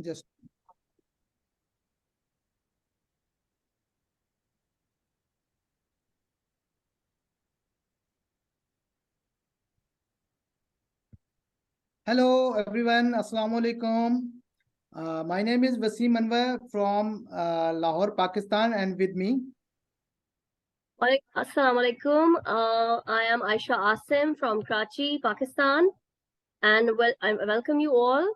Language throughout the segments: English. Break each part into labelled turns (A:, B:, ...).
A: Just hello everyone. Assalamu alaikum. My name is Waseem Anwar from Lahore, Pakistan, and with me.
B: Assalamu alaikum. I am Ayesha Asim from Karachi, Pakistan, and I welcome you all.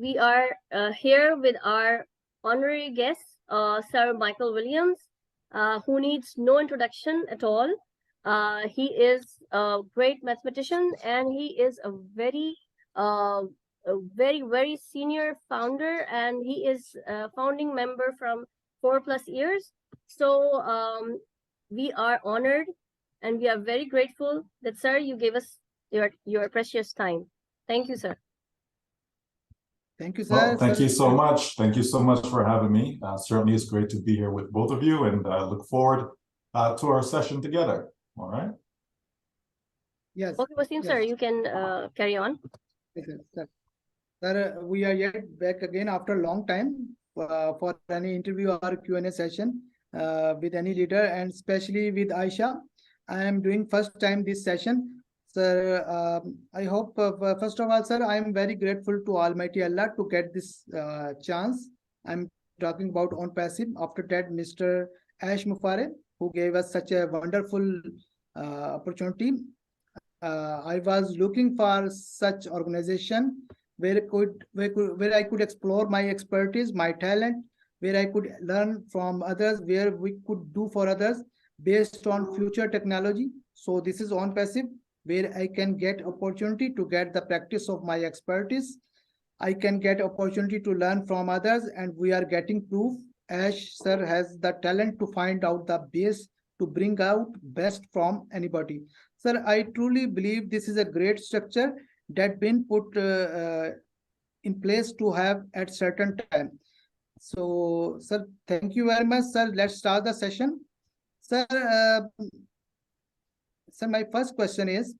B: We are here with our honorary guest, Sir Michael Williams, who needs no introduction at all. He is a great mathematician, and he is a very senior founder, and he is a founding member from 4+ years. So we are honored and we are very grateful that, sir, you gave us your precious time. Thank you, sir.
A: Thank you, sir.
C: Well, thank you so much. Thank you so much for having me. Certainly it's great to be here with both of you, and look forward to our session together. All right.
A: Yes.
B: Okay, Waseem,
A: yes.
B: sir, you can carry on.
A: Yes, sir. Sir, we are yet back again after a long time for any interview or Q&A session with any leader, and especially with Ayesha. I am doing first time this session. Sir, I hope, first of all, sir, I am very grateful to Almighty Allah to get this chance. I'm talking about Onpassive. After that, Mr. Ash Mufare, who gave us such a wonderful opportunity. I was looking for such organization where I could explore my expertise, my talent, where I could learn from others, where we could do for others based on future technology. So this is Onpassive, where I can get opportunity to get the practice of my expertise. I can get opportunity to learn from others, and we are getting proof. Ash sir has the talent to find out the base to bring out best from anybody. Sir, I truly believe this is a great structure that been put in place to have at certain time. So, sir, thank you very much, sir. Let's start the session. Sir, sir, my first question is,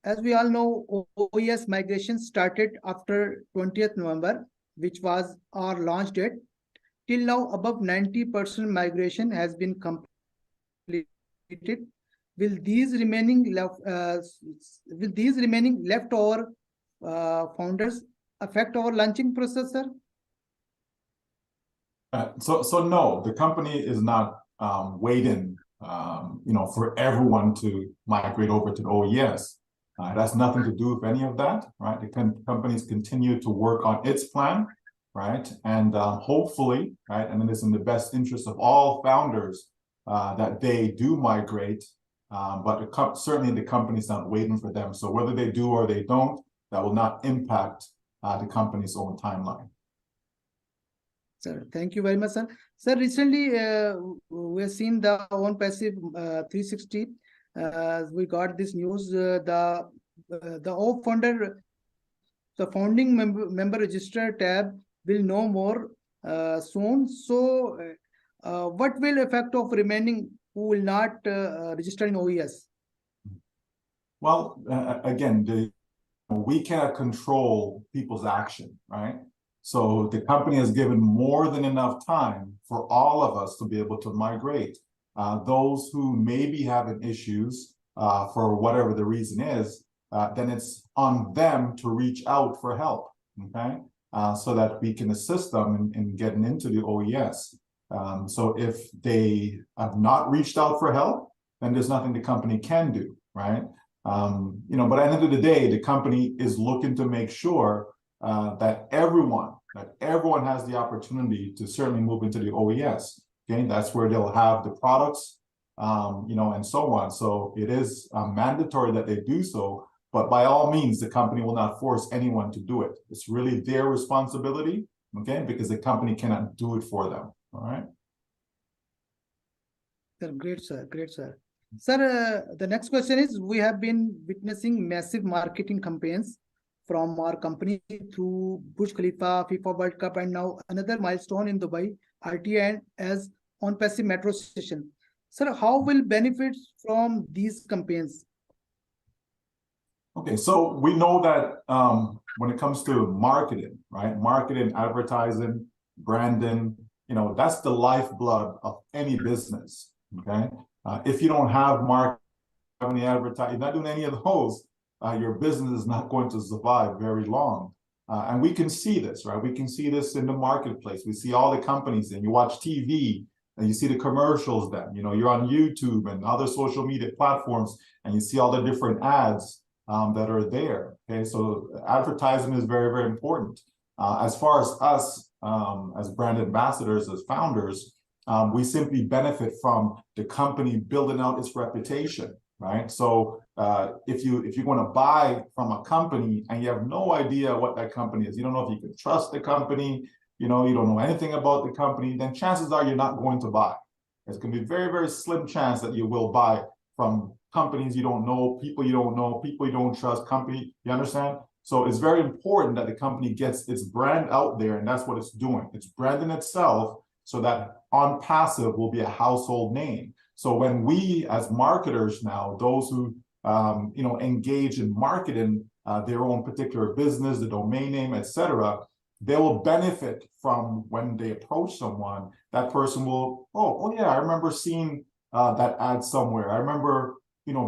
A: as we all know, OES migration started after 20th November, which was our launch date. Till now, above 90% migration has been completed. Will these remaining leftover founders affect our launching process, sir?
C: So no, the company is not waiting, for everyone to migrate over to the OES. It has nothing to do with any of that, right? The companies continue to work on its plan, right? And hopefully, right, and it is in the best interest of all founders that they do migrate, but certainly the company's not waiting for them. So whether they do or they don't, that will not impact the company's own timeline.
A: Sir, thank you very much, sir. Sir, recently we have seen the Onpassive 360. We got this news. The OFounder, the founding member register tab will no more soon. So, what will effect of remaining who will not register in OES?
C: Well, again, we cannot control people's action, right? So the company has given more than enough time for all of us to be able to migrate. Those who may be having issues for whatever the reason is, then it's on them to reach out for help, okay? So that we can assist them in getting into the OES. So if they have not reached out for help, then there's nothing the company can do, right? But at the end of the day, the company is looking to make sure that everyone has the opportunity to certainly move into the OES. Okay, that's where they'll have the products, and so on. So it is mandatory that they do so, but by all means, the company will not force anyone to do it. It's really their responsibility, okay, because the company cannot do it for them. All right.
A: Sir, great, sir. Great, sir. Sir, the next question is, we have been witnessing massive marketing campaigns from our company through Burj Khalifa, FIFA World Cup, and now another milestone in Dubai, RTA as Onpassive metro station. Sir, how will benefits from these campaigns?
C: Okay, so we know that when it comes to marketing, right? Marketing, advertising, branding, that's the lifeblood of any business, okay? If you don't have marketing, any advertising, you're not doing any of those, your business is not going to survive very long. And we can see this, right? We can see this in the marketplace. We see all the companies, and you watch TV, and you see the commercials then, you're on YouTube and other social media platforms, and you see all the different ads that are there, okay? So advertising is very, very important. As far as us, as brand ambassadors, as founders, we simply benefit from the company building out its reputation, right? So if you're going to buy from a company and you have no idea what that company is, you don't know if you can trust the company, you don't know anything about the company, then chances are you're not going to buy. It's going to be a very, very slim chance that you will buy from companies you don't know, people you don't know, people you don't trust, company, you understand? So it's very important that the company gets its brand out there, and that's what it's doing. It's branding itself so that Onpassive will be a household name. So when we, as marketers now, those who engage in marketing their own particular business, the domain name, etc., they will benefit from when they approach someone. That person will, oh yeah, I remember seeing that ad somewhere. I remember,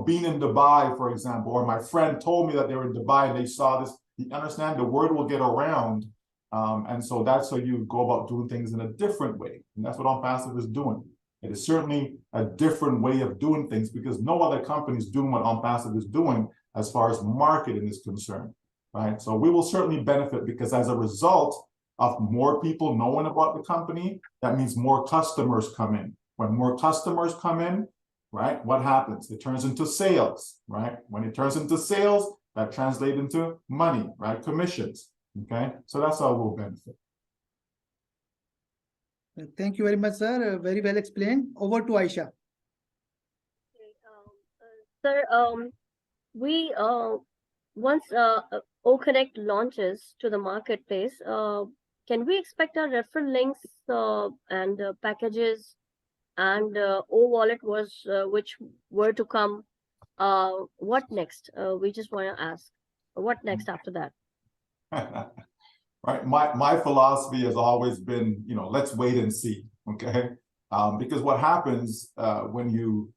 C: being in Dubai, for example, or my friend told me that they were in Dubai and they saw this. You understand? The word will get around. And so that's how you go about doing things in a different way. And that's what Onpassive is doing. It is certainly a different way of doing things because no other company is doing what Onpassive is doing as far as marketing is concerned, right? So we will certainly benefit because as a result of more people knowing about the company, that means more customers come in. When more customers come in, right, what happens? It turns into sales, right? When it turns into sales, that translates into money, right? Commissions, okay? So that's how we'll benefit.
A: Thank you very much, sir. Very well explained. Over to Ayesha.
B: Sir, we once OConnect launches to the marketplace, can we expect our referral links and packages and O-wallet which were to come? What next? We just want to ask, what next after that?
C: Right. My philosophy has always been, let's wait and see. Okay. Because what happens when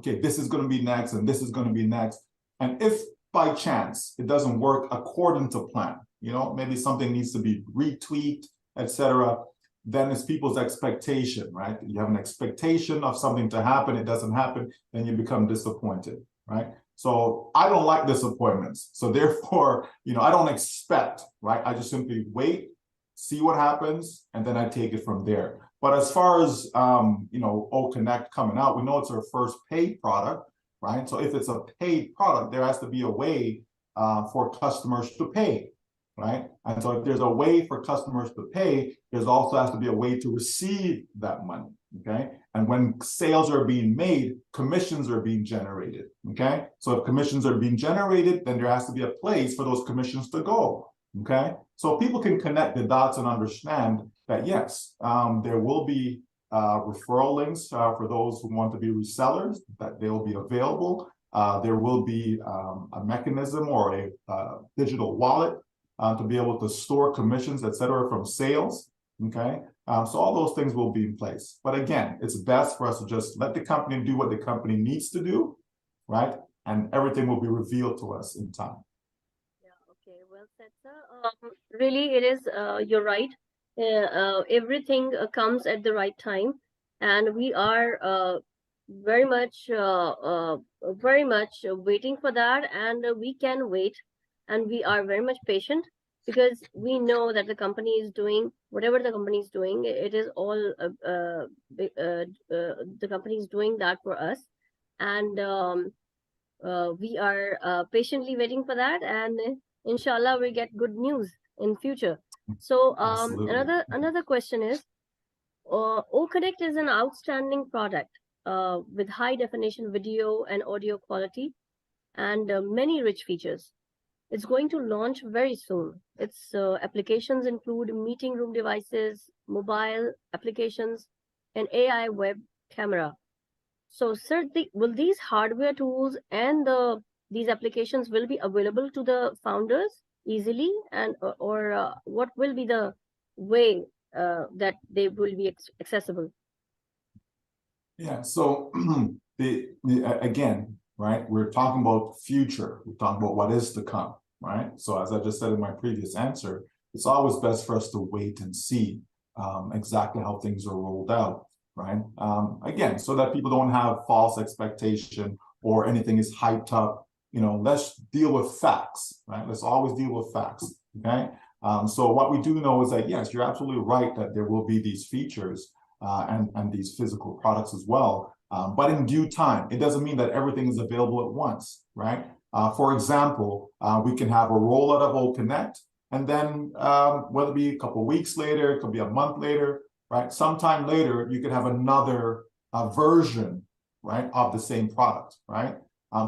C: this is going to be next and this is going to be next. And if by chance it doesn't work according to plan, maybe something needs to be retweaked, etc., then it's people's expectation, right? You have an expectation of something to happen. It doesn't happen. Then you become disappointed, right? So I don't like disappointments. So therefore, I don't expect, right? I just simply wait, see what happens, and then I take it from there. But as far as, OConnect coming out, we know it's our first paid product, right? So if it's a paid product, there has to be a way for customers to pay, right? And so if there's a way for customers to pay, there's also has to be a way to receive that money, okay? And when sales are being made, commissions are being generated, okay? So if commissions are being generated, then there has to be a place for those commissions to go, okay? So people can connect the dots and understand that, yes, there will be referral links for those who want to be resellers, that they will be available. There will be a mechanism or a digital wallet to be able to store commissions, et cetera, from sales, okay? So all those things will be in place. But again, it's best for us to just let the company do what the company needs to do, right? And everything will be revealed to us in time.
B: Yeah, okay, well said, sir. Really, it is, you're right. Everything comes at the right time. And we are very much waiting for that. And we can wait. And we are very much patient because we know that the company is doing whatever the company is doing. It is all the company is doing that for us, and we are patiently waiting for that. And inshallah, we get good news in future. So another question is, OConnect is an outstanding product with high definition video and audio quality and many rich features. It's going to launch very soon. Its applications include meeting room devices, mobile applications, and AI web camera. So, sir, will these hardware tools and these applications will be available to the founders easily, and or what will be the way that they will be accessible?
C: Yeah, so again, right, we're talking about future, we're talking about what is to come, right? So as I just said in my previous answer, it's always best for us to wait and see exactly how things are rolled out, right? Again, so that people don't have false expectation or anything is hyped up. Let's deal with facts, right? Let's always deal with facts, okay? So what we do know is that, yes, you're absolutely right that there will be these features and these physical products as well. But in due time, it doesn't mean that everything is available at once, right? For example, we can have a rollout of OConnect, and then whether it be a couple of weeks later, it could be a month later, right? Sometime later, you could have another version, right, of the same product, right?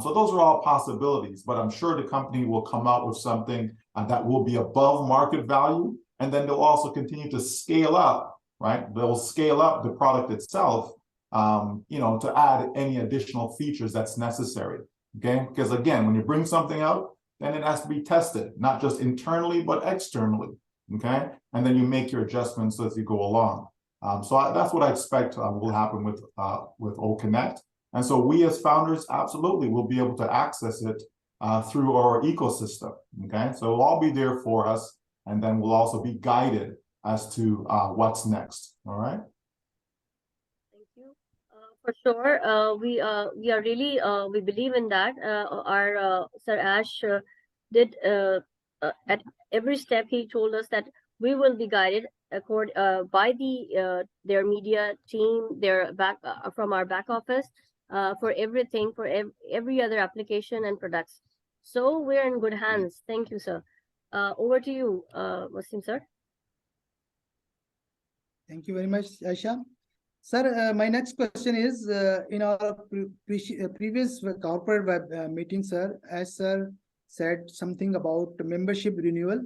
C: So those are all possibilities, but I'm sure the company will come out with something that will be above market value, and then they'll also continue to scale up, right? They'll scale up the product itself, to add any additional features that's necessary, okay? Because again, when you bring something out, then it has to be tested, not just internally, but externally, okay? And then you make your adjustments as you go along. So that's what I expect will happen with OConnect. And so we as founders absolutely will be able to access it through our ecosystem, okay? So it'll all be there for us, and then we'll also be guided as to what's next. All right.
B: Thank you. For sure, we are really we believe in that. Our Sir Ash did at every step he told us that we will be guided by their media team, their from our back office for everything, for every other application and products. So we're in good hands. Thank you, sir. Over to you, Waseem, sir.
A: Thank you very much, Ayesha. Sir, my next question is, in our previous corporate web meeting, sir, as sir said something about membership renewal.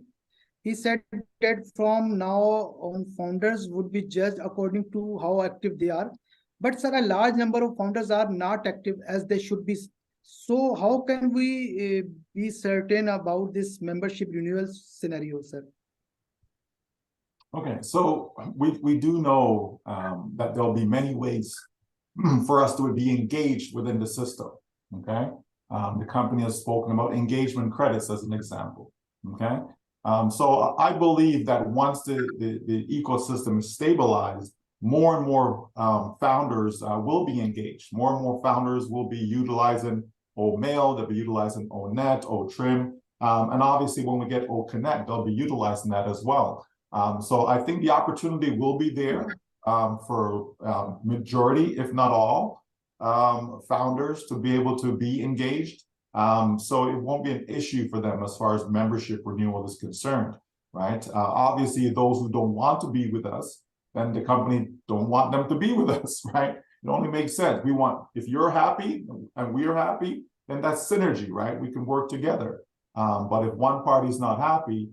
A: He said that from now on, founders would be judged according to how active they are. But sir, a large number of founders are not active as they should be. So how can we be certain about this membership renewal scenario, sir?
C: Okay, so we do know that there'll be many ways for us to be engaged within the system, okay? The company has spoken about engagement credits as an example, okay? So I believe that once the ecosystem is stabilized, more and more founders will be engaged. More and more founders will be utilizing OMail, they'll be utilizing ONet, OTrim, and obviously when we get OConnect, they'll be utilizing that as well. So I think the opportunity will be there for majority, if not all, founders to be able to be engaged. So it won't be an issue for them as far as membership renewal is concerned, right? Obviously, those who don't want to be with us, then the company don't want them to be with us, right? It only makes sense. If you're happy and we're happy, then that's synergy, right? We can work together. But if one party is not happy,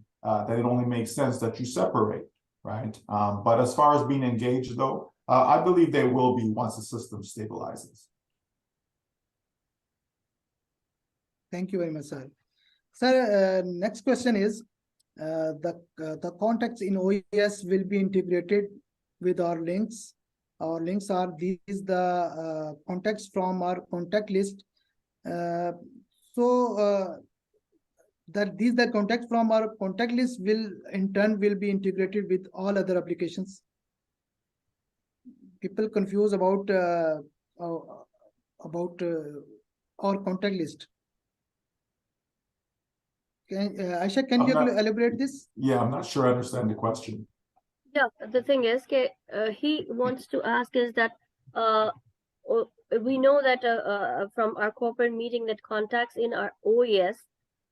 C: then it only makes sense that you separate, right? But as far as being engaged, though, I believe they will be once the system stabilizes.
A: Thank you very much, sir. Sir, next question is, the contacts in OES will be integrated with our links. Our links are these, the contacts from our contact list. These the contacts from our contact list will in turn will be integrated with all other applications. People confuse about our contact list. Ayesha, can you elaborate this?
C: Yeah, I'm not sure I understand the question.
B: Yeah, the thing is, he wants to ask is that we know that from our corporate meeting that contacts in our OES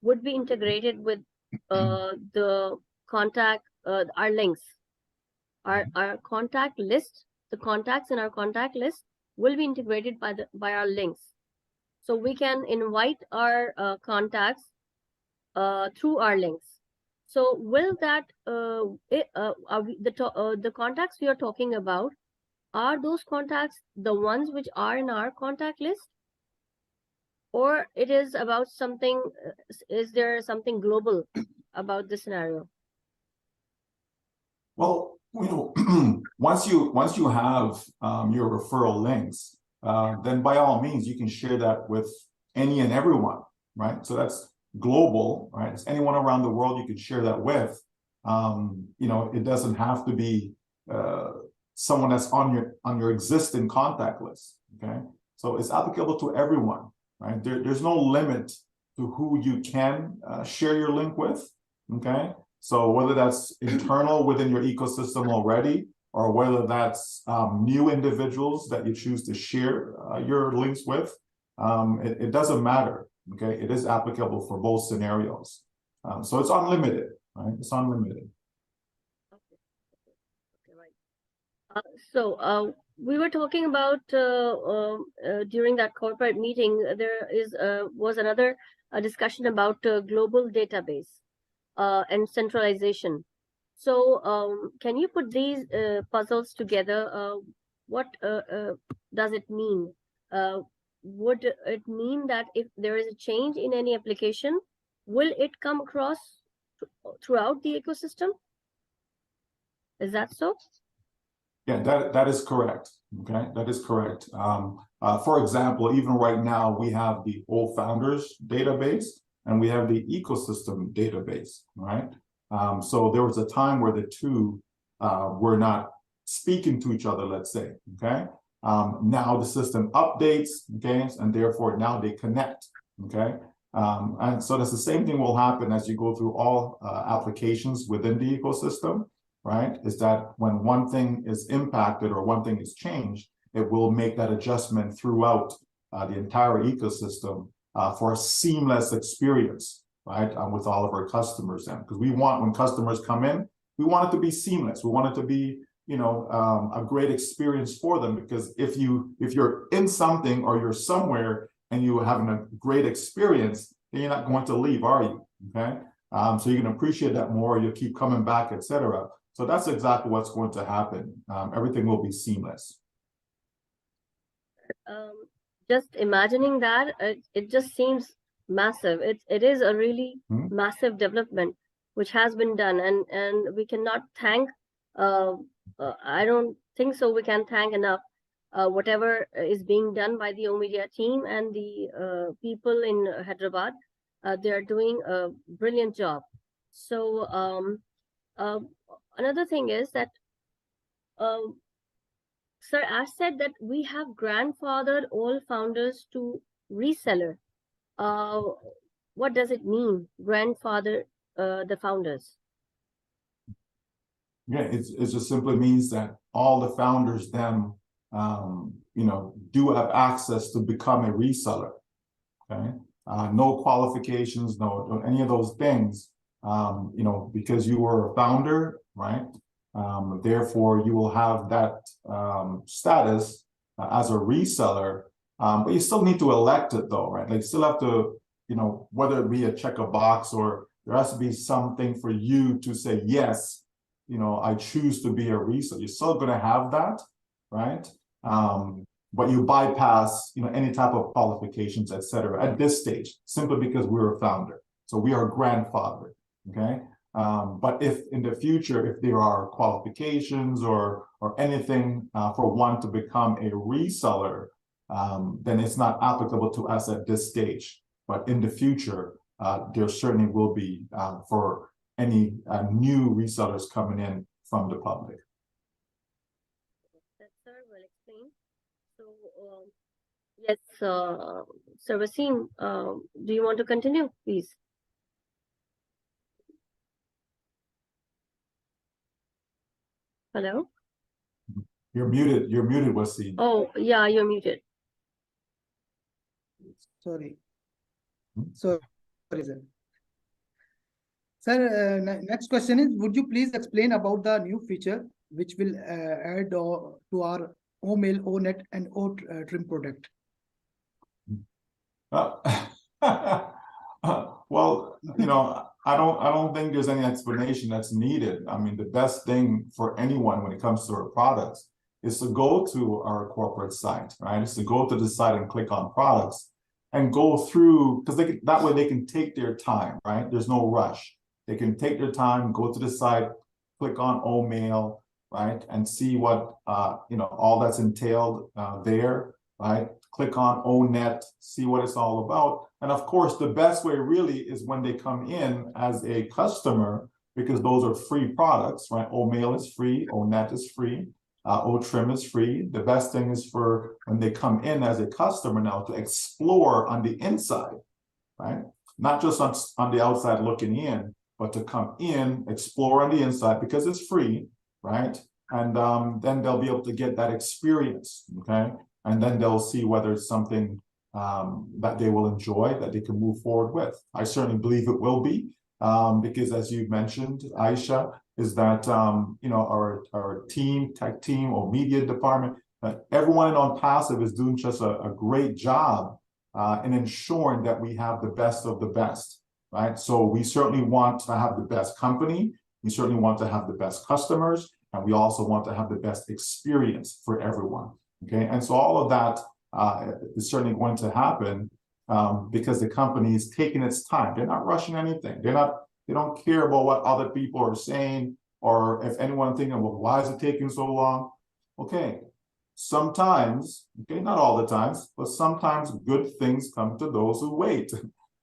B: would be integrated with the contact, our links, our contact list. The contacts in our contact list will be integrated by our links, so we can invite our contacts through our links. So will that the contacts we are talking about, are those contacts the ones which are in our contact list, or it is about something? Is there something global about this scenario?
C: Well, once you have your referral links, then by all means you can share that with any and everyone, right? So that's global, right? It's anyone around the world you can share that with. It doesn't have to be someone that's on your existing contact list. Okay, so it's applicable to everyone, right? There's no limit to who you can share your link with. Okay, so whether that's internal within your ecosystem already, or whether that's new individuals that you choose to share your links with, it doesn't matter. Okay, it is applicable for both scenarios. So it's unlimited, right? It's unlimited.
B: Okay, right. So we were talking about during that corporate meeting, there was another discussion about global database and centralization. So can you put these puzzles together? What does it mean? Would it mean that if there is a change in any application, will it come across throughout the ecosystem? Is that so?
C: Yeah, that is correct. Okay, that is correct. For example, even right now, we have the OFounders database and we have the ecosystem database, right? So there was a time where the two were not speaking to each other, let's say, okay? Now the system updates, okay, and therefore now they connect, okay? And so that's the same thing will happen as you go through all applications within the ecosystem, right? Is that when one thing is impacted or one thing is changed, it will make that adjustment throughout the entire ecosystem for a seamless experience, right? With all of our customers, and because we want, when customers come in, we want it to be seamless. We want it to be, a great experience for them. Because if you're in something or you're somewhere and you're having a great experience, then you're not going to leave, are you? Okay, so you can appreciate that more. You'll keep coming back, etc. So that's exactly what's going to happen. Everything will be seamless.
B: Just imagining that, it just seems massive. It is a really massive development which has been done, and we cannot thank. I don't think so. We can thank enough whatever is being done by the OMedia team and the people in Hyderabad. They are doing a brilliant job. So another thing is that Sir Ash said that we have grandfathered all founders to reseller. What does it mean, grandfather the founders?
C: Yeah, it just simply means that all the founders then, do have access to become a reseller. Okay, no qualifications, no any of those things. Because you were a founder, right? Therefore, you will have that status as a reseller, but you still need to elect it, though, right? Like, you still have to, whether it be a check a box or there has to be something for you to say yes. I choose to be a reseller. You're still going to have that, right? But you bypass, any type of qualifications, etc. at this stage, simply because we're a founder. So we are grandfathered, okay? But if in the future, if there are qualifications or anything for one to become a reseller, then it's not applicable to us at this stage. But in the future, there certainly will be for any new resellers coming in from the public.
B: That, sir, will explain. So yes, Sir Waseem, do you want to continue, please? Hello?
C: You're muted, Waseem.
B: Oh, yeah, you're muted.
A: Sorry, sir. Sir, next question is, would you please explain about the new feature which will add to our OMail, ONet, and OTrim product?
C: Well, I don't think there's any explanation that's needed. I mean, the best thing for anyone when it comes to our products is to go to our corporate site, right? It's to go to the site and click on products and go through, because that way they can take their time, right? There's no rush. They can take their time, go to the site, click on OMail, right, and see what all that's entailed there, right? Click on ONet, see what it's all about. And of course, the best way really is when they come in as a customer, because those are free products, right? OMail is free, ONet is free, OTrim is free. The best thing is for when they come in as a customer now to explore on the inside, right? Not just on the outside looking in, but to come in, explore on the inside because it's free, right? And then they'll be able to get that experience, okay? And then they'll see whether it's something that they will enjoy, that they can move forward with. I certainly believe it will be, because as you mentioned, Ayesha, is that our team, tech team or media department, everyone in OnPassive is doing just a great job in ensuring that we have the best of the best, right? So we certainly want to have the best company, we certainly want to have the best customers, and we also want to have the best experience for everyone, okay? And so all of that is certainly going to happen because the company is taking its time. They're not rushing anything. They don't care about what other people are saying, or if anyone thinking, well, why is it taking so long? Okay, sometimes, okay, not all the times, but sometimes good things come to those who wait,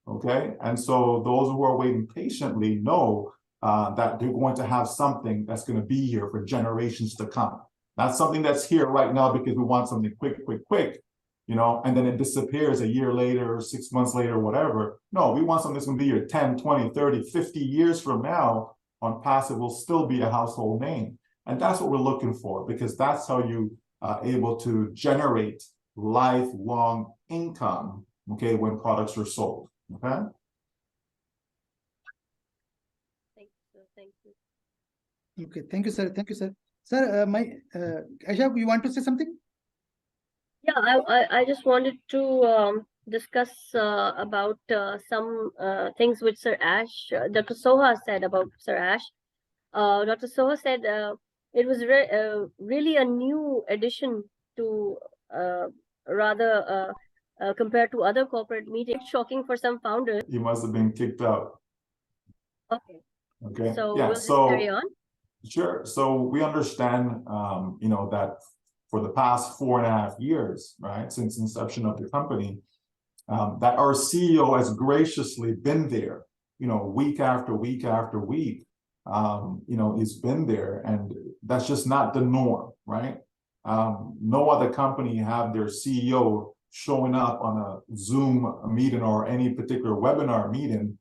C: okay? And so those who are waiting patiently know that they're going to have something that's going to be here for generations to come. Not something that's here right now because we want something quick, and then it disappears a year later, or 6 months later, whatever. No, we want something that's going to be here 10, 20, 30, 50 years from now. OnPassive will still be a household name. And that's what we're looking for, because that's how you are able to generate lifelong income, okay, when products are sold, okay?
B: Thank you.
A: Okay, thank you, sir. Thank you, sir. Sir, Ayesha, you want to say something?
B: Yeah, I just wanted to discuss about some things which Sir Ash, Dr. Soha said about Sir Ash. Dr. Soha said it was really a new addition to rather compared to other corporate meetings. Shocking for some founders.
C: You must have been kicked out.
B: Okay.
C: Okay.
B: So
C: yeah,
B: we'll just carry on.
C: Sure. So we understand, that for the past 4.5 years, right, since inception of the company, that our CEO has graciously been there, week after week after week. He's been there, and that's just not the norm, right? No other company have their CEO showing up on a Zoom meeting or any particular webinar meeting,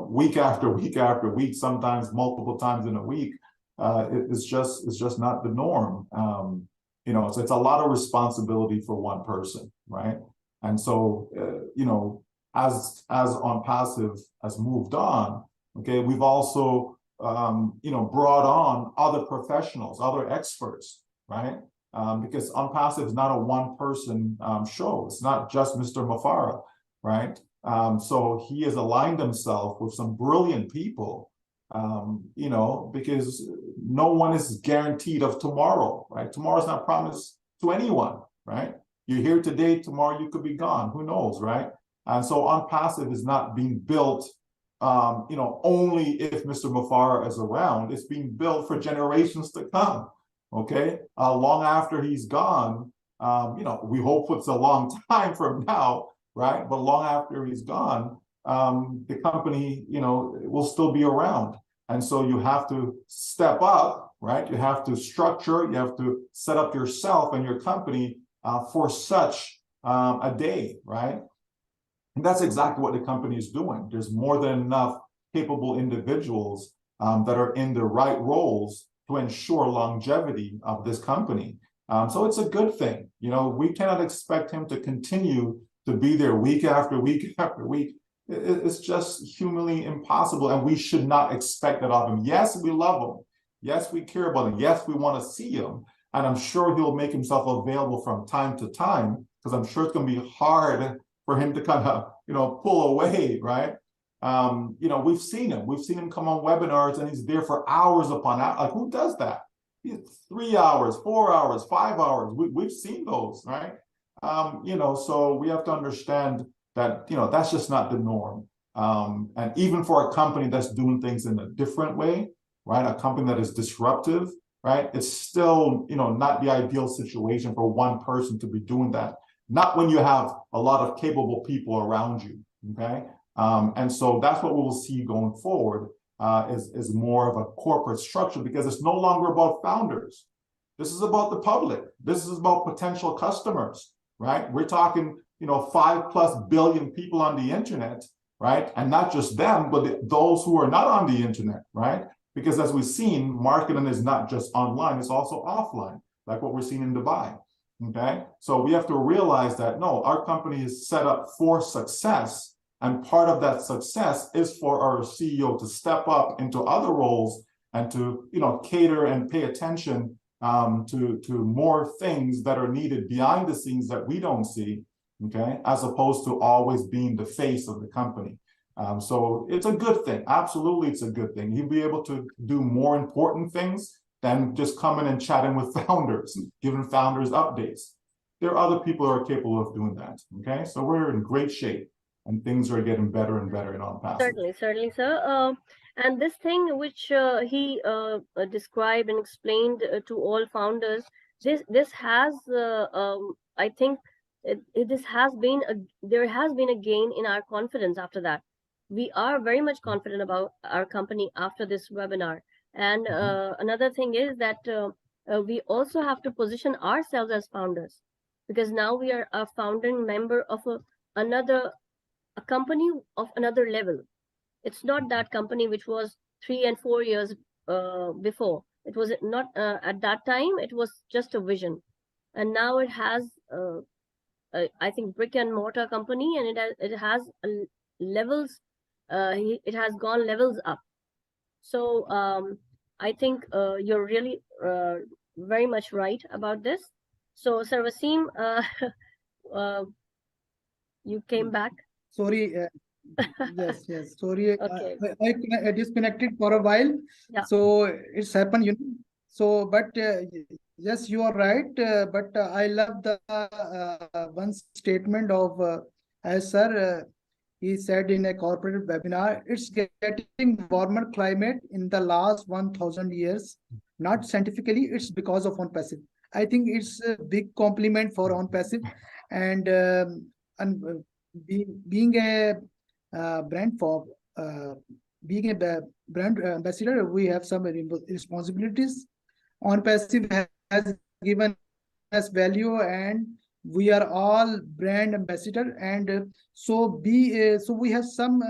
C: week after week after week, sometimes multiple times in a week. It's just not the norm. So it's a lot of responsibility for one person, right? And so, as OnPassive has moved on, okay, we've also, brought on other professionals, other experts, right? Because OnPassive is not a one-person show. It's not just Mr. Mafara, right? So he has aligned himself with some brilliant people, because no one is guaranteed of tomorrow, right? Tomorrow's not promised to anyone, right? You're here today, tomorrow you could be gone, who knows, right? And so OnPassive is not being built, only if Mr. Mafara is around. It's being built for generations to come, okay? Long after he's gone, we hope it's a long time from now, right? But long after he's gone, the company, will still be around. And so you have to step up, right? You have to structure, you have to set up yourself and your company for such a day, right? And that's exactly what the company is doing. There's more than enough capable individuals that are in the right roles to ensure longevity of this company. So it's a good thing. We cannot expect him to continue to be there week after week after week. It's just humanly impossible, and we should not expect that of him. Yes, we love him. Yes, we care about him. Yes, we want to see him. And I'm sure he'll make himself available from time to time, because I'm sure it's going to be hard for him to kind of, pull away, right? We've seen him come on webinars and he's there for hours upon hours. Like, who does that? 3 hours, 4 hours, 5 hours. We've seen those, right? So we have to understand that, that's just not the norm. And even for a company that's doing things in a different way, right? A company that is disruptive, right? It's still, not the ideal situation for one person to be doing that. Not when you have a lot of capable people around you, okay? And so that's what we will see going forward, is more of a corporate structure, because it's no longer about founders. This is about the public. This is about potential customers, right? We're talking, 5+ billion people on the internet, right? And not just them, but those who are not on the internet, right? Because as we've seen, marketing is not just online, it's also offline, like what we're seeing in Dubai, okay? So we have to realize that, no, our company is set up for success, and part of that success is for our CEO to step up into other roles and to, cater and pay attention to more things that are needed behind the scenes that we don't see, okay, as opposed to always being the face of the company. So it's a good thing. Absolutely, it's a good thing. He'll be able to do more important things than just coming and chatting with founders, giving founders updates. There are other people who are capable of doing that, okay? So we're in great shape, and things are getting better and better in Onpassive.
B: Certainly, sir. And this thing which he described and explained to all founders, this has, I think, there has been a gain in our confidence after that. We are very much confident about our company after this webinar. And another thing is that we also have to position ourselves as founders, because now we are a founding member of a company of another level. It's not that company which was 3 and 4 years before. It was not at that time. It was just a vision, and now it has, I think, brick and mortar company, and it has levels. It has gone levels up. So I think you're really very much right about this. So, Sir Waseem, you came back.
A: Sorry. Yes. Sorry,
B: Okay.
A: I disconnected for a while.
B: Yeah.
A: So it's happened, So, but yes, you are right. But I love the one statement of Ayesha. He said in a corporate webinar, it's getting warmer climate in the last 1,000 years. Not scientifically, it's because of Onpassive. I think it's a big compliment for Onpassive, and being a brand for being a brand ambassador, we have some responsibilities. Onpassive has given us value, and we are all brand ambassador, and so we have some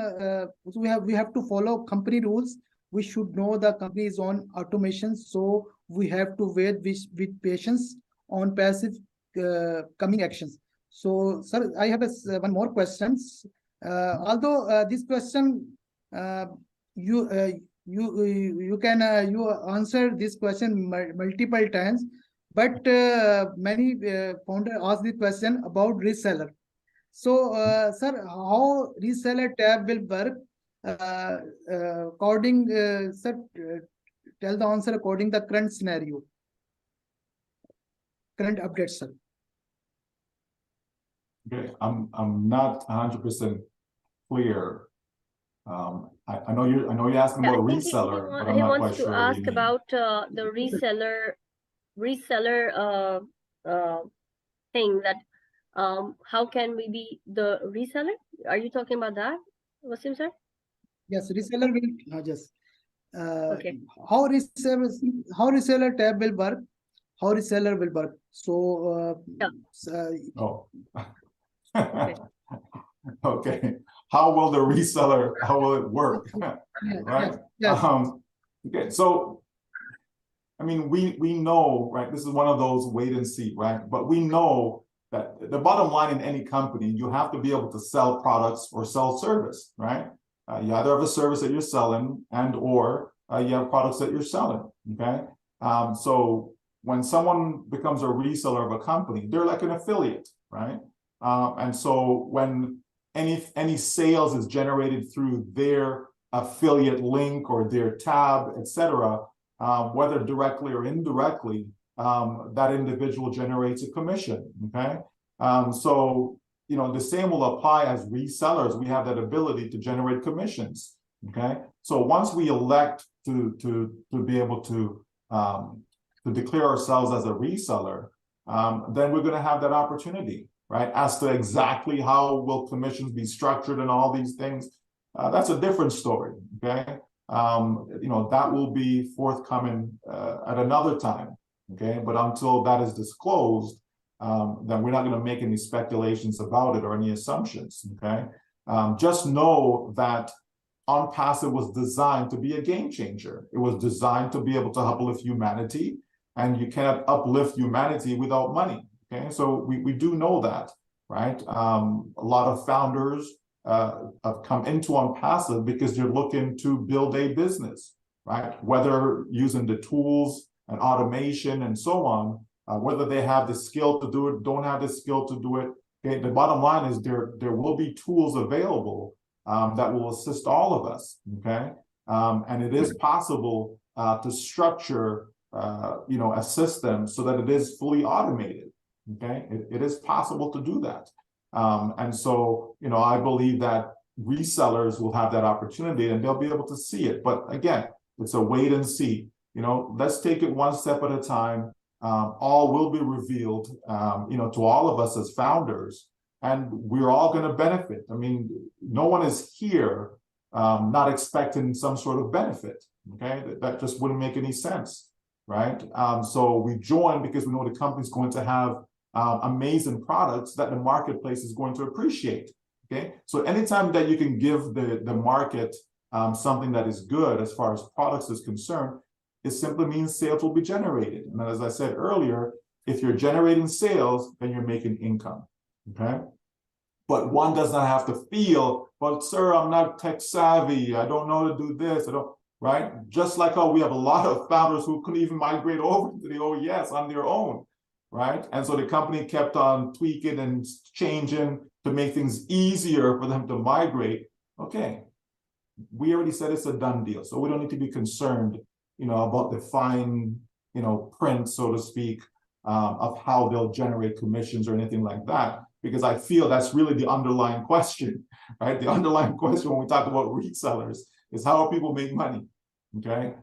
A: we have to follow company rules. We should know the company is on automation, so we have to wait with patience Onpassive coming actions. So, sir, I have one more questions. Although this question you can you answer this question multiple times, but many founders ask the question about reseller. So, sir, how reseller tab will work? According, sir, tell the answer according the current scenario, current update, sir.
C: Okay, I'm not 100% clear. I know you're asking about reseller, but I'm not quite sure.
B: He wants to ask about the reseller thing, that how can we be the reseller? Are you talking about that, Waseem, sir?
A: Yes, reseller will just
B: okay.
A: How reseller tab will work? How reseller will work? So
B: Okay.
C: Okay. How will it work? Right?
A: Yes.
C: Okay, so I mean, we know, right? This is one of those wait and see, right? But we know that the bottom line in any company, you have to be able to sell products or sell service, right? You either have a service that you're selling and or you have products that you're selling, okay? So when someone becomes a reseller of a company, they're like an affiliate, right? And so when any sales is generated through their affiliate link or their tab, etc., whether directly or indirectly, that individual generates a commission, okay? So the same will apply as resellers. We have that ability to generate commissions. Okay, so once we elect to be able to declare ourselves as a reseller, then we're going to have that opportunity, right? As to exactly how will commissions be structured and all these things, that's a different story. Okay, that will be forthcoming at another time. Okay, but until that is disclosed, then we're not going to make any speculations about it or any assumptions. Okay, just know that Onpassive was designed to be a game changer. It was designed to be able to uplift humanity, and you cannot uplift humanity without money. Okay, so we do know that, right? A lot of founders have come into Onpassive because they're looking to build a business, right? Whether using the tools and automation and so on, whether they have the skill to do it, don't have the skill to do it. Okay, the bottom line is there will be tools available that will assist all of us. Okay, and it is possible to structure, a system so that it is fully automated. Okay, it is possible to do that, and so I believe that resellers will have that opportunity and they'll be able to see it. But again, it's a wait and see. Let's take it one step at a time. All will be revealed, to all of us as founders. And we're all going to benefit. I mean, no one is here not expecting some sort of benefit. Okay, that just wouldn't make any sense, right? So we join because we know the company's going to have amazing products that the marketplace is going to appreciate. Okay, so anytime that you can give the market something that is good as far as products is concerned, it simply means sales will be generated. And as I said earlier, if you're generating sales, then you're making income. Okay, but one does not have to feel, but sir, I'm not tech savvy. I don't know to do this. Right? Just like how we have a lot of founders who couldn't even migrate over to the OES on their own, right? And so the company kept on tweaking and changing to make things easier for them to migrate. Okay, we already said it's a done deal, so we don't need to be concerned, about the fine, print, so to speak, of how they'll generate commissions or anything like that. Because I feel that's really the underlying question, right? The underlying question when we talk about resellers is how do people make money, okay?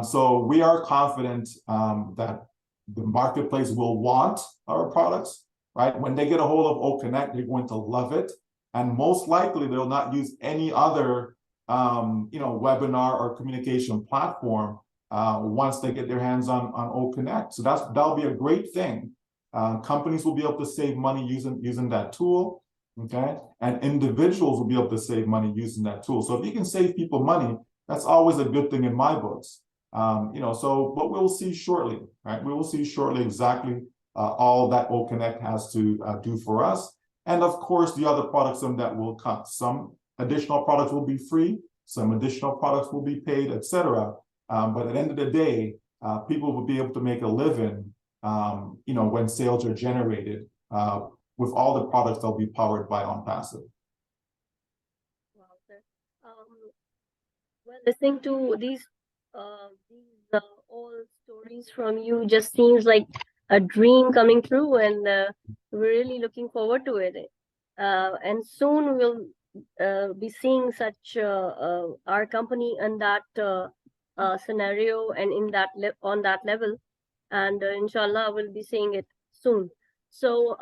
C: So we are confident that the marketplace will want our products, right? When they get a hold of OConnect, they're going to love it. And most likely they'll not use any other, webinar or communication platform once they get their hands on OConnect. So that'll be a great thing. Companies will be able to save money using that tool, okay? And individuals will be able to save money using that tool. So if you can save people money, that's always a good thing in my books. But we'll see shortly, right? We will see shortly exactly all that OConnect has to do for us. And of course, the other products that will come. Some additional products will be free, some additional products will be paid, etc. But at the end of the day, people will be able to make a living when sales are generated with all the products that'll be powered by Onpassive.
B: Wow, sir. Well, listening to these all stories from you just seems like a dream coming true, and we're really looking forward to it. And soon we'll be seeing such our company in that scenario and in that on that level. And inshallah we'll be seeing it soon. So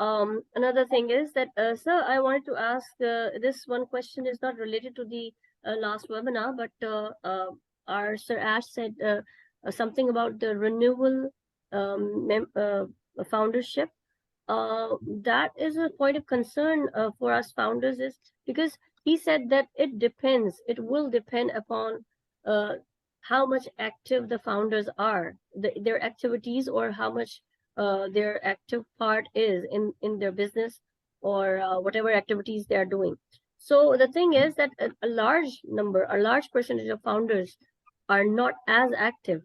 B: another thing is that sir, I wanted to ask this one question is not related to the last webinar, but our Sir Ash said something about the renewal foundership. That is a point of concern for us founders, is because he said that it will depend upon how much active the founders are, their activities, or how much their active part is in their business, or whatever activities they are doing. So the thing is that a large percentage of founders are not as active.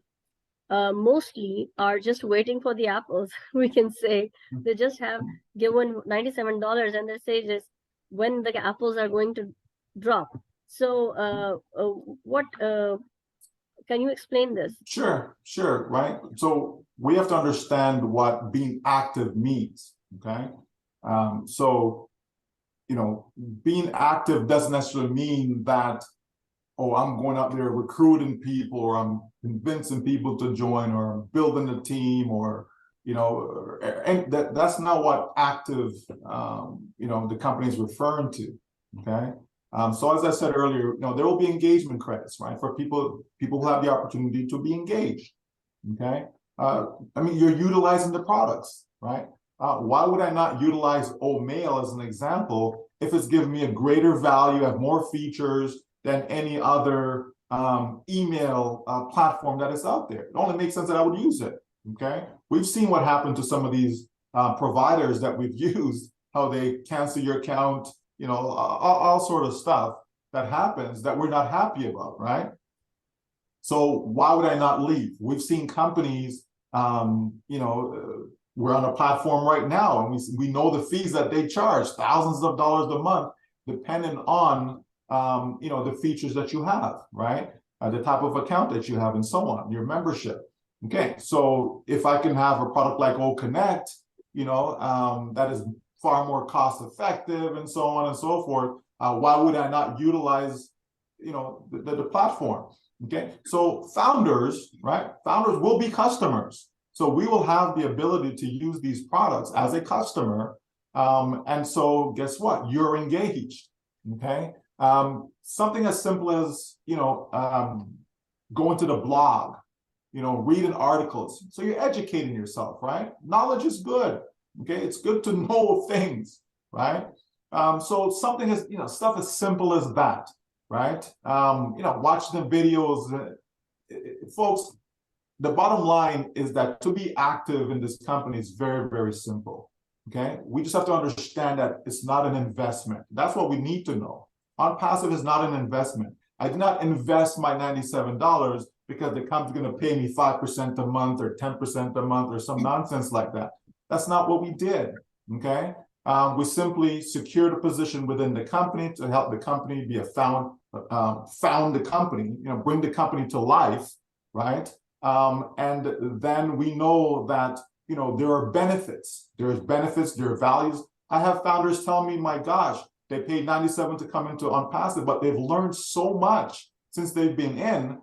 B: Mostly are just waiting for the apples. We can say they just have given $97 and they say just when the apples are going to drop. So what can you explain this?
C: Sure, right? So we have to understand what being active means, okay? So being active doesn't necessarily mean that, oh, I'm going out there recruiting people, or I'm convincing people to join, or I'm building a team, or and that's not what active the company is referring to. Okay. So as I said earlier, there will be engagement credits, right, for people who have the opportunity to be engaged. Okay. You're utilizing the products, right? Why would I not utilize Mail as an example if it's giving me a greater value, have more features than any other email platform that is out there? It only makes sense that I would use it. Okay. We've seen what happened to some of these providers that we've used, how they cancel your account, all sort of stuff that happens that we're not happy about, right? So why would I not leave? We've seen companies, we're on a platform right now, and we know the fees that they charge, thousands of dollars a month, depending on the features that you have, right? The type of account that you have, and so on, your membership. Okay, so if I can have a product like OConnect, that is far more cost effective, and so on and so forth, why would I not utilize, the platform? Okay, so founders, right? Founders will be customers. So we will have the ability to use these products as a customer. And so guess what? You're engaged. Okay. Something as simple as, going to the blog, reading articles. So you're educating yourself, right? Knowledge is good. Okay. It's good to know things, right? So something as, stuff as simple as that, right? Watching the videos, folks. The bottom line is that to be active in this company is very, very simple. Okay. We just have to understand that it's not an investment. That's what we need to know. Onpassive is not an investment. I did not invest my $97 because the company's going to pay me 5% a month or 10% a month or some nonsense like that. That's not what we did. Okay. We simply secured a position within the company to help the company be found the company, bring the company to life, right? And then we know that, there are benefits. There's benefits, there are values. I have founders tell me, my gosh, they paid $97 to come into Onpassive, but they've learned so much since they've been in.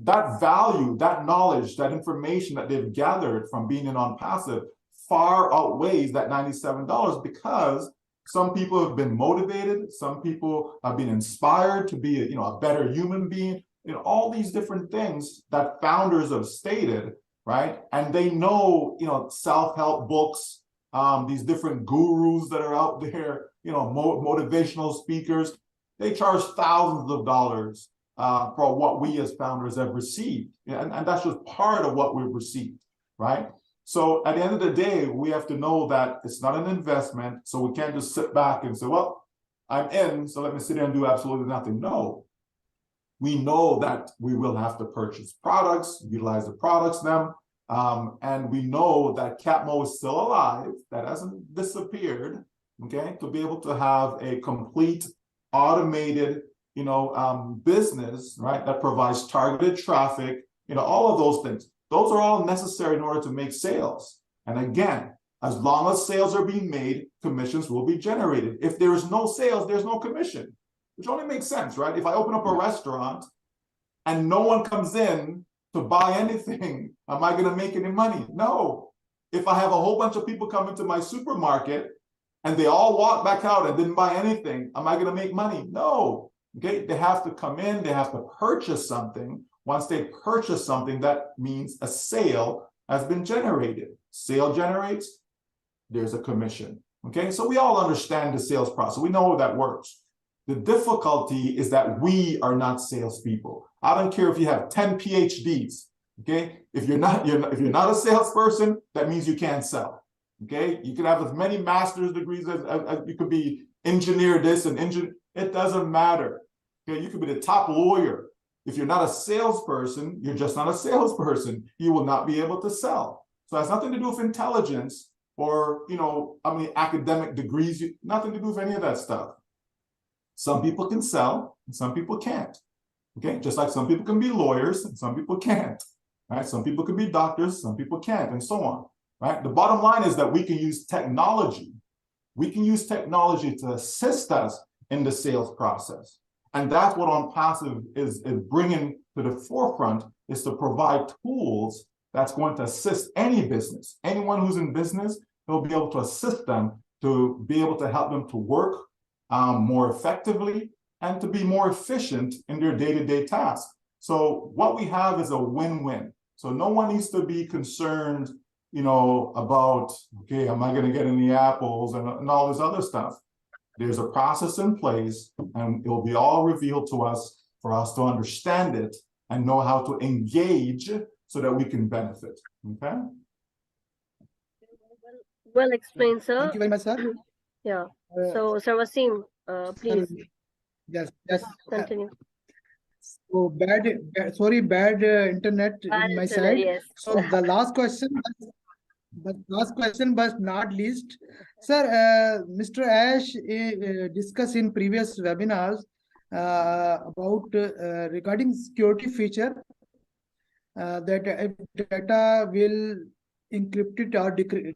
C: That value, that knowledge, that information that they've gathered from being in Onpassive far outweighs that $97, because some people have been motivated, some people have been inspired to be a better human being. All these different things that founders have stated, right? And they know, self-help books, these different gurus that are out there, motivational speakers, they charge thousands of dollars for what we as founders have received. And that's just part of what we've received, right? So at the end of the day, we have to know that it's not an investment. So we can't just sit back and say, well, I'm in, so let me sit there and do absolutely nothing. No. We know that we will have to purchase products, utilize the products, and we know that Capmo is still alive, that hasn't disappeared, okay, to be able to have a complete automated, business, right, that provides targeted traffic, all of those things. Those are all necessary in order to make sales. And again, as long as sales are being made, commissions will be generated. If there is no sales, there's no commission. Which only makes sense, right? If I open up a restaurant and no one comes in to buy anything, am I going to make any money? No. If I have a whole bunch of people come into my supermarket and they all walk back out and didn't buy anything, am I going to make money? No. Okay, they have to come in, they have to purchase something. Once they purchase something, that means a sale has been generated. Sale generates, there's a commission. Okay, so we all understand the sales process. We know how that works. The difficulty is that we are not salespeople. I don't care if you have 10 PhDs. Okay, if you're not a salesperson, that means you can't sell. Okay, you can have as many master's degrees as you could be engineer this and engineer. It doesn't matter. Okay, you could be the top lawyer. If you're not a salesperson, you're just not a salesperson. You will not be able to sell. So it has nothing to do with intelligence or how many academic degrees. Nothing to do with any of that stuff. Some people can sell and some people can't. Okay, just like some people can be lawyers and some people can't. Right? Some people can be doctors, some people can't, and so on. Right? The bottom line is that we can use technology. We can use technology to assist us in the sales process. And that's what Onpassive is bringing to the forefront, is to provide tools that's going to assist any business. Anyone who's in business, they'll be able to assist them to be able to help them to work more effectively and to be more efficient in their day-to-day tasks. So what we have is a win-win. So no one needs to be concerned, you know, about, okay, am I going to get any apples and all this other stuff. There's a process in place, and it'll be all revealed to us for us to understand it and know how to engage so that we can benefit. Okay.
B: Well explained, sir.
A: Thank you very much, sir.
B: Yeah. So, Sir Waseem, please.
A: Yes.
B: Continue.
A: So bad internet in my side.
B: Yes.
A: So the last question, but not least, sir, Mr. Ash discussed in previous webinars about regarding security feature that if data will encrypted or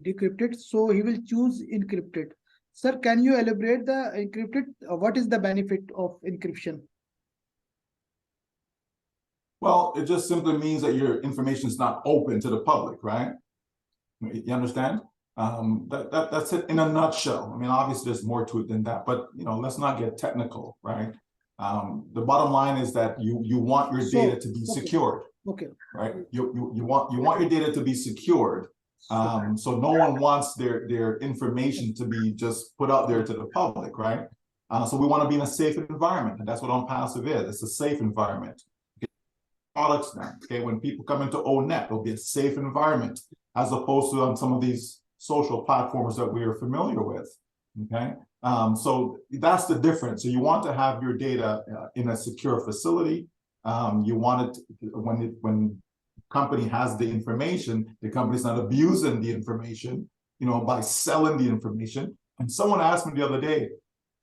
A: decrypted, so he will choose encrypted. Sir, can you elaborate the encrypted? What is the benefit of encryption?
C: Well, it just simply means that your information is not open to the public, right? You understand? That's it in a nutshell. I mean, obviously there's more to it than that, but you know, let's not get technical, right? The bottom line is that you want your data to be secured.
A: Okay.
C: Right. You want your data to be secured. So no one wants their information to be just put out there to the public, right? So we want to be in a safe environment, and that's what Onpassive is. It's a safe environment. Okay. Products now, okay, when people come into ONet, it'll be a safe environment, as opposed to on some of these social platforms that we are familiar with. Okay. So that's the difference. So you want to have your data in a secure facility. You want it when company has the information, the company's not abusing the information, you know, by selling the information. And someone asked me the other day,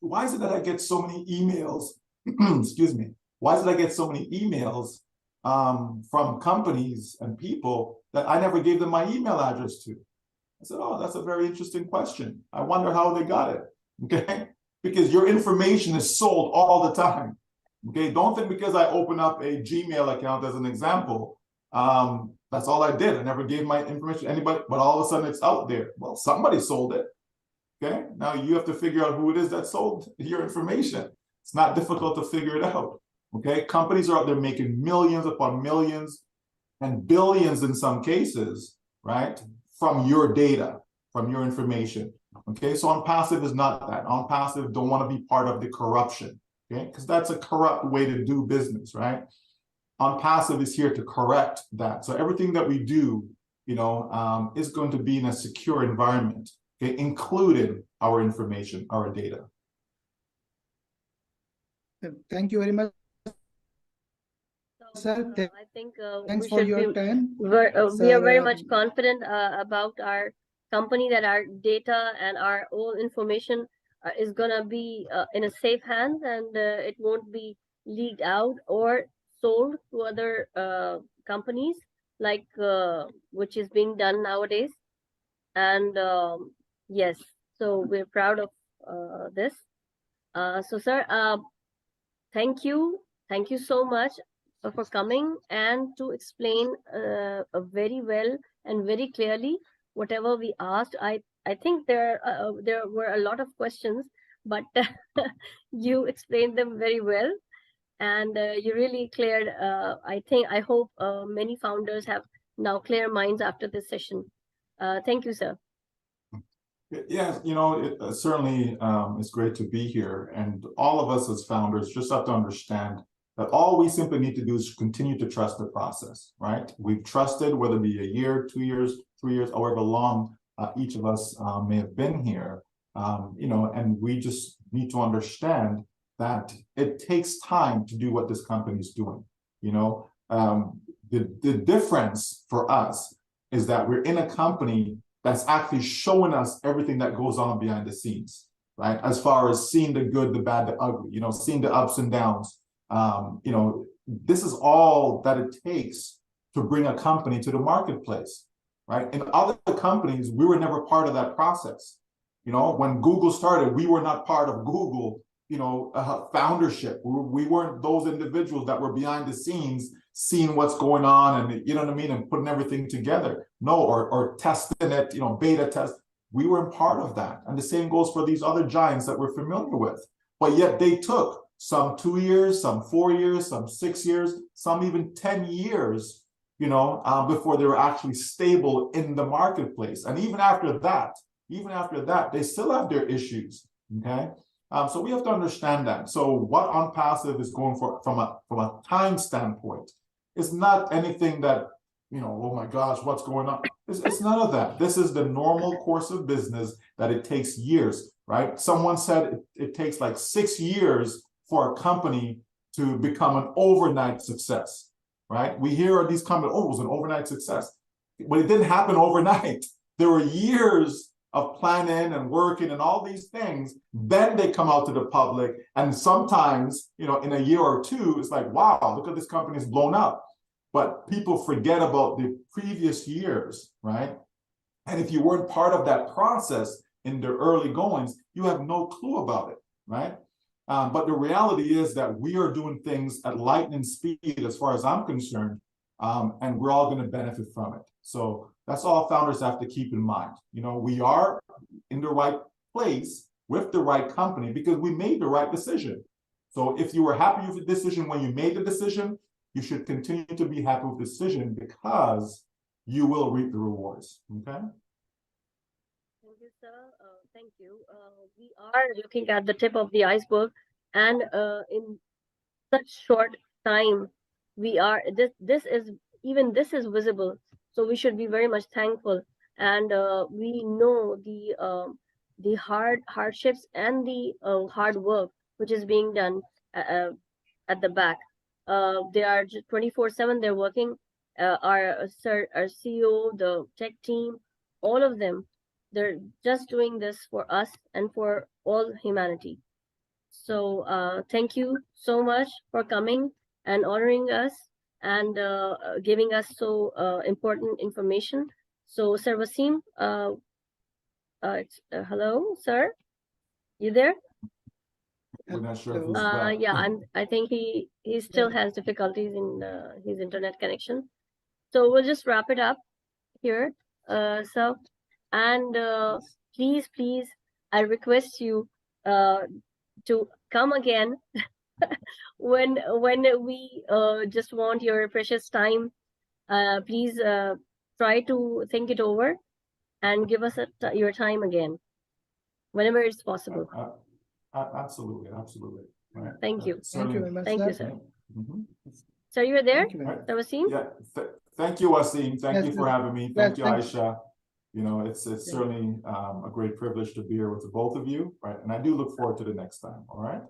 C: why is it that I get so many emails? Excuse me. Why is it I get so many emails from companies and people that I never gave them my email address to? I said, oh, that's a very interesting question. I wonder how they got it. Okay, because your information is sold all the time. Okay, don't think because I open up a Gmail account as an example, that's all I did. I never gave my information to anybody, but all of a sudden it's out there. Well, somebody sold it. Okay, now you have to figure out who it is that sold your information. It's not difficult to figure it out. Okay, companies are out there making millions upon millions and billions in some cases, right, from your data, from your information. Okay, so Onpassive is not that. Onpassive don't want to be part of the corruption. Okay, because that's a corrupt way to do business, right? Onpassive is here to correct that. So everything that we do, you know, is going to be in a secure environment, okay, including our information, our data.
A: Thank you very much, sir.
B: I think
A: Thanks for your time.
B: We are very much confident about our company, that our data and our own information is gonna be in a safe hands, and it won't be leaked out or sold to other companies, like which is being done nowadays. And yes, so we're proud of this. So sir, thank you so much for coming and to explain very well and very clearly whatever we asked. I think there were a lot of questions, but you explained them very well, and you really cleared. I hope many founders have now clear minds after this session. Thank you, sir.
C: Yeah, you know, it certainly is great to be here, and all of us as founders just have to understand that all we simply need to do is continue to trust the process, right? We've trusted, whether it be a year, 2 years, 3 years, however long each of us may have been here, you know, and we just need to understand that it takes time to do what this company is doing. You know, the difference for us is that we're in a company that's actually showing us everything that goes on behind the scenes, right? As far as seeing the good, the bad, the ugly, you know, seeing the ups and downs. You know, this is all that it takes to bring a company to the marketplace, right? In other companies, we were never part of that process. You know, when Google started, we were not part of Google, foundership. We weren't those individuals that were behind the scenes seeing what's going on and, you know what I mean, and putting everything together. No, or testing it, beta test. We weren't part of that. And the same goes for these other giants that we're familiar with. But yet they took some 2 years, some 4 years, some 6 years, some even 10 years, before they were actually stable in the marketplace. And even after that, they still have their issues. Okay. So we have to understand that. So what Onpassive is going for from a time standpoint is not anything that, oh my gosh, what's going on? It's none of that. This is the normal course of business that it takes years, right? Someone said it takes like 6 years for a company to become an overnight success, right? We hear these companies, oh, it was an overnight success. But it didn't happen overnight. There were years of planning and working and all these things. Then they come out to the public. And sometimes, in a year or two, it's like, wow, look at this company's blown up. But people forget about the previous years, right? And if you weren't part of that process in the early goings, you have no clue about it, right? But the reality is that we are doing things at lightning speed, as far as I'm concerned, and we're all going to benefit from it. So that's all founders have to keep in mind. We are in the right place with the right company because we made the right decision. So if you were happy with the decision when you made the decision, you should continue to be happy with the decision because you will reap the rewards. Okay.
B: Thank you, sir. Thank you. We are looking at the tip of the iceberg, and in such short time, we are this is visible. So we should be very much thankful, and we know the hardships and the hard work which is being done at the back. They are just 24/7. They're working. Our CEO, the tech team, all of them, they're just doing this for us and for all humanity. So thank you so much for coming and honoring us and giving us so important information. So Sir Waseem, hello, sir. You there?
C: We're not sure if he's back.
B: Yeah, I think he still has difficulties in his internet connection. So we'll just wrap it up here. So, and please, I request you to come again when we just want your precious time. Please try to think it over and give us your time again whenever it's possible.
C: Absolutely. Right.
B: Thank you.
A: Thank you very much.
B: Thank you, sir.
C: Mm-hmm.
B: Sir, you were there?
A: Thank you very much.
B: Sir Waseem?
C: Yeah. Thank you, Asim. Thank you for having me. Thank you,
A: thank
C: Ayesha. It's certainly a great privilege to be here with the both of you, right? And I do look forward to the next time. All right.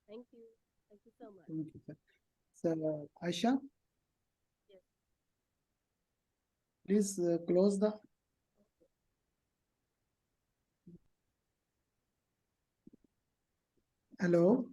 B: Thank you. Thank you so much.
A: Thank you, sir. So, Ayesha,
B: Yes.
A: please close the. Hello.